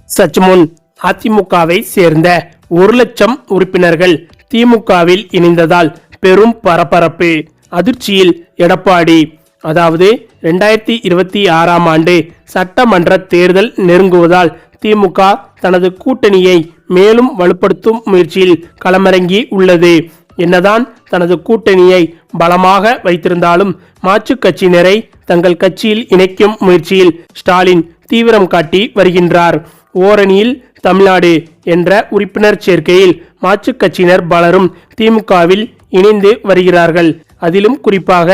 சற்று முன் அதிமுகவை சேர்ந்த 1,00,000 உறுப்பினர்கள் திமுகவில் இணைந்ததால் பெரும் பரபரப்பு. அதிர்ச்சியில் எடப்பாடி. அதாவது 2026ஆம் ஆண்டு சட்டமன்ற தேர்தல் நெருங்குவதால் திமுக தனது கூட்டணியை மேலும் வலுப்படுத்தும் முயற்சியில் களமிறங்கி உள்ளது. என்னதான் தனது கூட்டணியை பலமாக வைத்திருந்தாலும் மாற்றுக் கட்சியினரை தங்கள் கட்சியில் இணைக்கும் முயற்சியில் ஸ்டாலின் தீவிரம் காட்டி வருகின்றார். ஓரணியில் தமிழ்நாடு என்ற உறுப்பினர் சேர்க்கையில் மாற்றுக் கட்சியினர் பலரும் திமுகவில் இணைந்து வருகிறார்கள். அதிலும் குறிப்பாக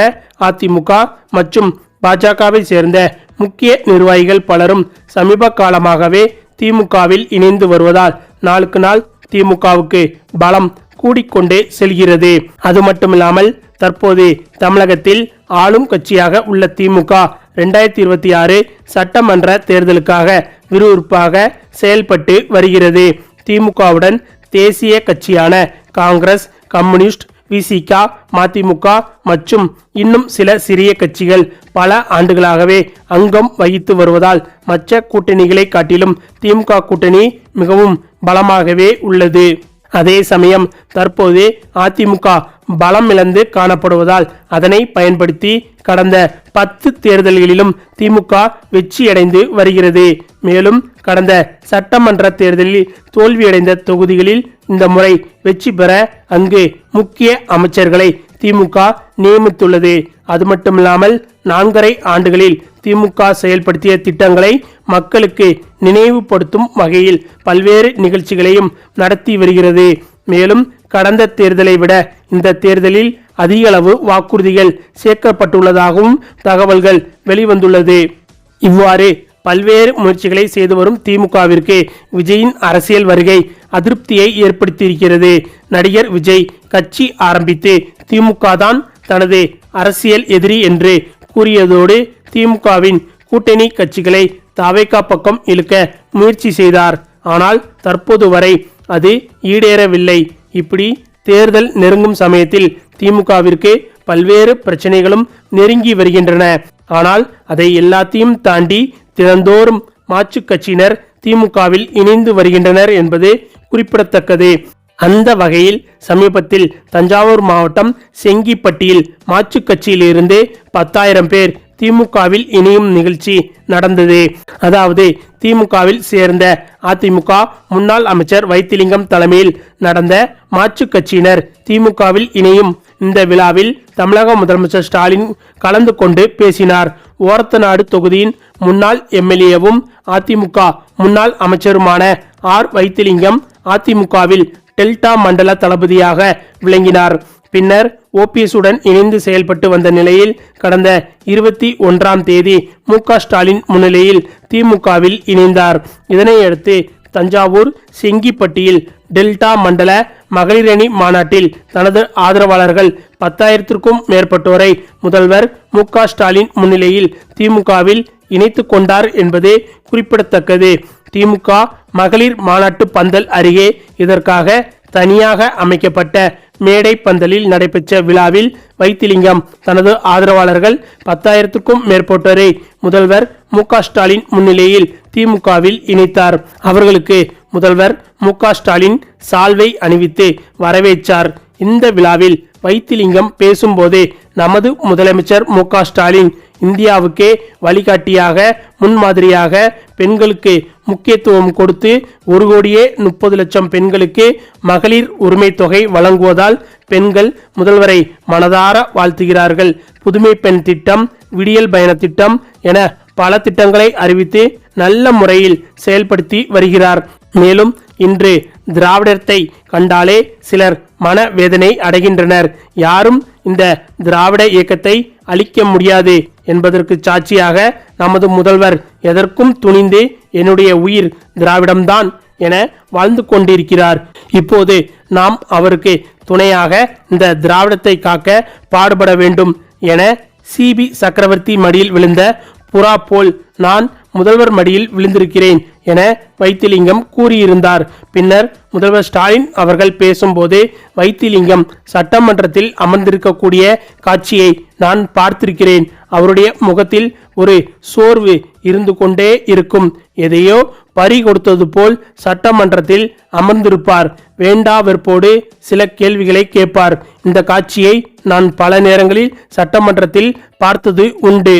அதிமுக மற்றும் பாஜகவை சேர்ந்த முக்கிய நிர்வாகிகள் பலரும் சமீப காலமாகவே திமுகவில் இணைந்து வருவதால் நாளுக்கு நாள் திமுகவுக்கு பலம் கூடிக்கொண்டே செல்கிறது. அது மட்டுமில்லாமல் தற்போது தமிழகத்தில் ஆளும் கட்சியாக உள்ள திமுக 2026 சட்டமன்ற தேர்தலுக்காக விறுவிறுப்பாக செயல்பட்டு வருகிறது. திமுகவுடன் தேசிய கட்சியான காங்கிரஸ், கம்யூனிஸ்ட், விசிக, மதிமுக மற்றும் இன்னும் சில சிறிய கட்சிகள் பல ஆண்டுகளாகவே அங்கம் வகித்து வருவதால் மற்ற கூட்டணிகளை காட்டிலும் திமுக கூட்டணி மிகவும் பலமாகவே உள்ளது. அதே சமயம் தற்போது அதிமுக பலம் இழந்து காணப்படுவதால் அதனை பயன்படுத்தி கடந்த 10 தேர்தல்களிலும் திமுக வெற்றியடைந்து வருகிறது. மேலும் கடந்த சட்டமன்ற தேர்தலில் தோல்வியடைந்த தொகுதிகளில் இந்த முறை வெற்றி பெற அங்கு முக்கிய அமைச்சர்களை திமுக நியமித்துள்ளது. அது மட்டுமில்லாமல் 4.5 ஆண்டுகளில் திமுக செயல்படுத்திய திட்டங்களை மக்களுக்கு நினைவுபடுத்தும் வகையில் பல்வேறு நிகழ்ச்சிகளையும் நடத்தி வருகிறது. மேலும் கடந்த தேர்தலை விட இந்த தேர்தலில் அதிக அளவு வாக்குறுதிகள் சேர்க்கப்பட்டுள்ளதாகவும் தகவல்கள் வெளிவந்துள்ளது. இவ்வாறு பல்வேறு முயற்சிகளை செய்து வரும் திமுகவிற்கு விஜயின் அரசியல் வருகை அதிருப்தியை ஏற்படுத்தியிருக்கிறது. நடிகர் விஜய் கட்சி ஆரம்பித்து திமுக தான் தனது அரசியல் எதிரி என்று கூறியதோடு திமுகவின் கூட்டணி கட்சிகளை தவேகா பக்கம் இழுக்க முயற்சி செய்தார். ஆனால் தற்போது வரை அது ஈடேறவில்லை. இப்படி தேர்தல் நெருங்கும் சமயத்தில் திமுகவிற்கு பல்வேறு பிரச்சனைகளும் நெருங்கி வருகின்றன. ஆனால் அதை எல்லாத்தையும் தாண்டி தினந்தோறும் மாற்றுக் கட்சியினர் திமுகவில் இணைந்து வருகின்றனர் என்பது குறிப்பிடத்தக்கது. அந்த வகையில் சமீபத்தில் தஞ்சாவூர் மாவட்டம் செங்கிப்பட்டியில் மாற்றுக் கட்சியிலிருந்து 10,000 பேர் திமுகவில் இணையும் நிகழ்ச்சி நடந்தது. அதாவது திமுகவில் சேர்ந்த அதிமுக முன்னாள் அமைச்சர் வைத்திலிங்கம் தலைமையில் நடந்த மாற்றுக் கட்சியினர் திமுகவில் இணையும் இந்த விழாவில் தமிழக முதலமைச்சர் ஸ்டாலின் கலந்து கொண்டு பேசினார். ஓரத்தநாடு தொகுதியின் முன்னாள் எம்எல்ஏவும் அதிமுக முன்னாள் அமைச்சருமான வைத்திலிங்கம் அதிமுகவில் டெல்டா மண்டல தளபதியாக விளங்கினார். பின்னர் ஓபிஎஸ்ஸுடன் இணைந்து செயல்பட்டு வந்த நிலையில் கடந்த 21ஆம் தேதி மு.க. ஸ்டாலின் முன்னிலையில் திமுகவில் இணைந்தார். இதனையடுத்து தஞ்சாவூர் செங்கிப்பட்டியில் டெல்டா மண்டல மகளிரணி மாநாட்டில் தனது ஆதரவாளர்கள் 10,000க்கும் மேற்பட்டோரை முதல்வர் மு.க. ஸ்டாலின் முன்னிலையில் திமுகவில் இணைத்து கொண்டார் என்பது குறிப்பிடத்தக்கது. திமுக மகளிர் மாநாட்டு பந்தல் அருகே இதற்காக தனியாக அமைக்கப்பட்ட மேடை பந்தலில் நடைபெற்ற விழாவில் வைத்திலிங்கம் தனது ஆதரவாளர்கள் 10,000க்கும் மேற்பட்டோரை முதல்வர் மு.க. ஸ்டாலின் முன்னிலையில் திமுகவில் இணைத்தார். அவர்களுக்கு முதல்வர் மு.க. ஸ்டாலின் சால்வை அணிவித்து வரவேற்றார். இந்த விழாவில் வைத்திலிங்கம் பேசும்போது நமது முதலமைச்சர் மு.க. ஸ்டாலின் இந்தியாவுக்கே வழிகாட்டியாக முன்மாதிரியாக பெண்களுக்கு முக்கியத்துவம் கொடுத்து 1,30,00,000 பெண்களுக்கு மகளிர் உரிமை தொகை வழங்குவதால் பெண்கள் முதல்வரை மனதார வாழ்த்துகிறார்கள். புதுமை பெண் திட்டம், விடியல் பயண திட்டம் என பல திட்டங்களை அறிவித்து நல்ல முறையில் செயல்படுத்தி வருகிறார். மேலும் இன்று திராவிடத்தை கண்டாலே சிலர் மனவேதனை அடைகின்றனர். யாரும் இந்த திராவிட இயக்கத்தை அழிக்க முடியாது என்பதற்கு சாட்சியாக நமது முதல்வர் எதற்கும் துணிந்து என்னுடைய உயிர் திராவிடம்தான் என வாழ்ந்து கொண்டிருக்கிறார். இப்போது நாம் அவருக்கு துணையாக இந்த திராவிடத்தை காக்க பாடுபட வேண்டும் என சிபி சக்கரவர்த்தி மடியில் விழுந்த புறா போல் நான் முதல்வர் மடியில் விழுந்திருக்கிறேன் என வைத்திலிங்கம் கூறியிருந்தார். பின்னர் முதல்வர் ஸ்டாலின் அவர்கள் பேசும்போது வைத்திலிங்கம் சட்டமன்றத்தில் அமர்ந்திருக்கக்கூடிய காட்சியை நான் பார்த்திருக்கிறேன். அவருடைய முகத்தில் ஒரு சோர்வு இருந்து கொண்டே இருக்கும். எதையோ பறி கொடுத்தது போல் சட்டமன்றத்தில் அமர்ந்திருப்பார். வேண்டா வெறுப்போடு சில கேள்விகளை கேட்பார். இந்த காட்சியை நான் பல நேரங்களில் சட்டமன்றத்தில் பார்த்தது உண்டு.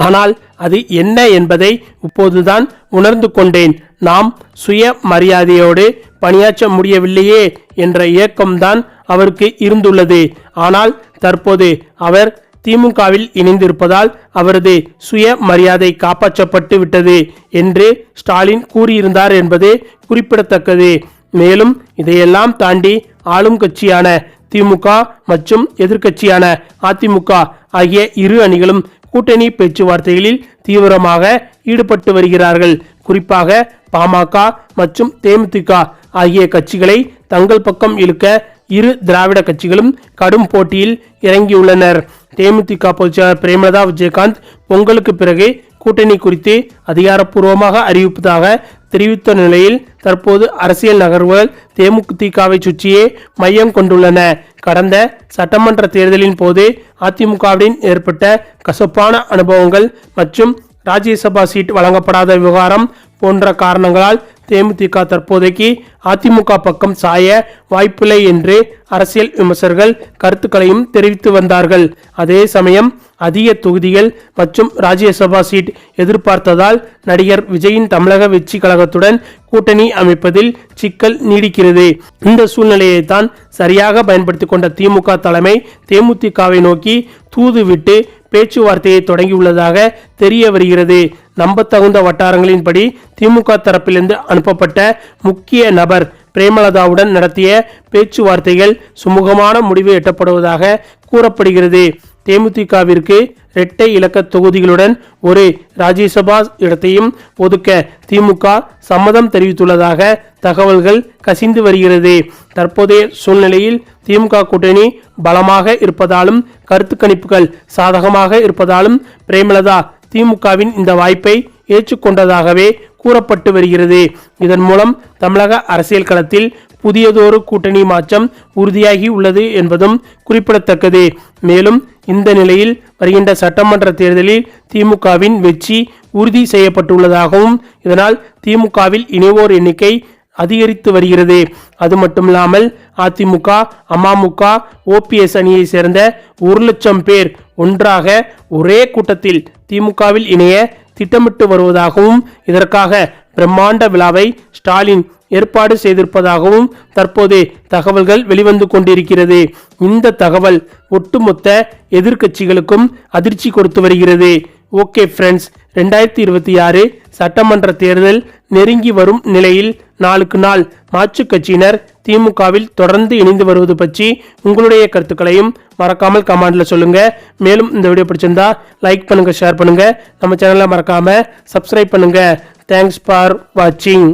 ஆனால் அது என்ன என்பதை இப்போதுதான் உணர்ந்து கொண்டேன். நாம் சுய மரியாதையோடு பணியாற்ற முடியவில்லையே என்ற ஏக்கம்தான் அவருக்கு இருந்துள்ளது. ஆனால் தற்போது அவர் திமுகவில் இணைந்திருப்பதால் அவரது சுய மரியாதை காப்பாற்றப்பட்டு விட்டது என்று ஸ்டாலின் கூறியிருந்தார் என்பது குறிப்பிடத்தக்கது. மேலும் இதையெல்லாம் தாண்டி ஆளும் கட்சியான திமுக மற்றும் எதிர்க்கட்சியான அதிமுக ஆகிய இரு அணிகளும் கூட்டணி பேச்சுவார்த்தைகளில் தீவிரமாக ஈடுபட்டு வருகிறார்கள். குறிப்பாக பாமக மற்றும் தேமுதிக ஆகிய கட்சிகளை தங்கள் பக்கம் இழுக்க இரு திராவிட கட்சிகளும் கடும் போட்டியில் இறங்கியுள்ளனர். தேமுதிக பொதுச்செயலாளர் பிரேமலதா விஜயகாந்த் பொங்கலுக்கு பிறகு கூட்டணி குறித்து அதிகாரப்பூர்வமாக அறிவிப்பதாக தெரிவித்த நிலையில் தற்போது அரசியல் நகர்வுகள் தேமுதிகவை சுற்றியே மையம் கொண்டுள்ளன. கடந்த சட்டமன்ற தேர்தலின் போது அதிமுகவின் ஏற்பட்ட கசப்பான அனுபவங்கள் மற்றும் ராஜ்யசபா சீட் வழங்கப்படாத விவகாரம் போன்ற காரணங்களால் தேமுதிக தற்போதைக்கு அதிமுக பக்கம் சாய வாய்ப்பில்லை என்று அரசியல் விமர்சகர்கள் கருத்துக்களையும் தெரிவித்து வந்தார்கள். அதே சமயம் அதிக தொகுதிகள் மற்றும் ராஜ்யசபா சீட் எதிர்பார்த்ததால் நடிகர் விஜயின் தமிழக வெற்றி கழகத்துடன் கூட்டணி அமைப்பதில் சிக்கல் நீடிக்கிறது. இந்த சூழ்நிலையை தான் சரியாக பயன்படுத்திக் கொண்ட திமுக தலைமை தேமுதிகவை நோக்கி தூது விட்டு பேச்சுவார்த்தையை தொடங்கியுள்ளதாக தெரிய வருகிறது. நம்பத்தகுந்த வட்டாரங்களின்படி திமுக தரப்பிலிருந்து அனுப்பப்பட்ட முக்கிய நபர் பிரேமலதாவுடன் நடத்திய பேச்சுவார்த்தைகள் சுமூகமான முடிவு எட்டப்படுவதாக கூறப்படுகிறது. தேமுதிகவிற்கு இரட்டை இலக்க தொகுதிகளுடன் ஒரு ராஜ்யசபா இடத்தையும் ஒதுக்க திமுக சம்மதம் தெரிவித்துள்ளதாக தகவல்கள் கசிந்து வருகிறது. தற்போதைய சூழ்நிலையில் திமுக கூட்டணி பலமாக இருப்பதாலும் கருத்து கணிப்புகள் சாதகமாக இருப்பதாலும் பிரேமலதா திமுகவின் இந்த வாய்ப்பை ஏற்றுக்கொண்டதாகவே கூறப்பட்டு வருகிறது. இதன் மூலம் தமிழக அரசியல் களத்தில் புதியதொரு கூட்டணி மாற்றம் உறுதியாகி உள்ளது என்பதும் குறிப்பிடத்தக்கது. மேலும் இந்த நிலையில் வருகின்ற சட்டமன்ற தேர்தலில் திமுகவின் வெற்றி உறுதி செய்யப்பட்டுள்ளதாகவும் இதனால் திமுகவில் இணைவோர் எண்ணிக்கை அதிகரித்து வருகிறது. அது மட்டுமில்லாமல் அதிமுக, அமமுக, ஓபிஎஸ் அணியை சேர்ந்த 1,00,000 பேர் ஒன்றாக ஒரே கூட்டத்தில் திமுகவில் இணைய திட்டமிட்டு வருவதாகவும் இதற்காக பிரம்மாண்ட விழாவை ஸ்டாலின் ஏற்பாடு செய்திருப்பதாகவும் தற்போது தகவல்கள் வெளிவந்து கொண்டிருக்கிறது. இந்த தகவல் ஒட்டுமொத்த எதிர்க்கட்சிகளுக்கும் அதிர்ச்சி கொடுத்து வருகிறது. ஓகே ஃப்ரெண்ட்ஸ், 2026 சட்டமன்ற தேர்தல் நெருங்கி வரும் நிலையில் நாளுக்கு நாள் மாற்றுக் கட்சியினர் திமுகவில் தொடர்ந்து இணைந்து வருவது பற்றி உங்களுடைய கருத்துக்களையும் மறக்காமல் கமெண்ட்ல சொல்லுங்க. மேலும் இந்த வீடியோ பிடிச்சிருந்தா லைக் பண்ணுங்க, ஷேர் பண்ணுங்க, நம்ம சேனலை மறக்காம சப்ஸ்கிரைப் பண்ணுங்க. தேங்க்ஸ் ஃபார் வாட்சிங்.